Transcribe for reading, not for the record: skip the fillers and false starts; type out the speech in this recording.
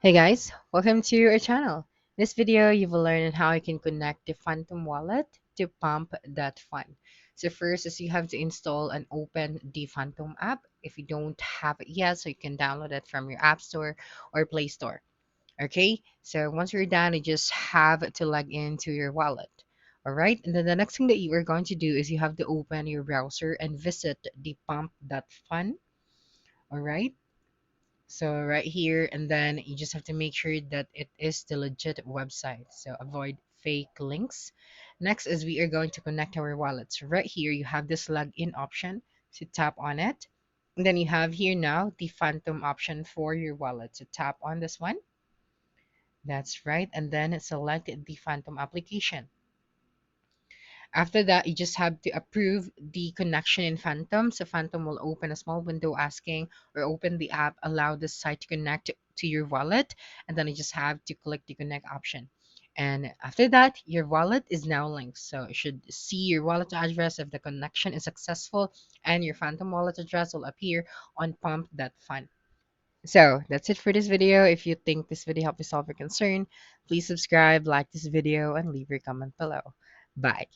Hey guys, welcome to our channel. In this video, you will learn how you can connect the Phantom wallet to Pump.fun. So first is you have to install and open the Phantom app if you don't have it yet, so you can download it from your App Store or Play Store. Okay, so once you're done, you just have to log into your wallet. All right, and then the next thing that you are going to do is you have to open your browser and visit the Pump.fun. All right. So right here, and then you just have to make sure that it is the legit website. So avoid fake links. Next is we are going to connect our wallets. Right here, you have this login option. So tap on it. And then you have here now the phantom option for your wallet. So tap on this one. That's right. And then select the phantom application. After that, you just have to approve the connection in Phantom. So Phantom will open a small window asking or open the app, allow the site to connect to your wallet, and then you just have to click the connect option. And after that, your wallet is now linked. So you should see your wallet address if the connection is successful, and your Phantom wallet address will appear on Pump.fun. So that's it for this video. If you think this video helped you solve your concern, please subscribe, like this video, and leave your comment below. Bye.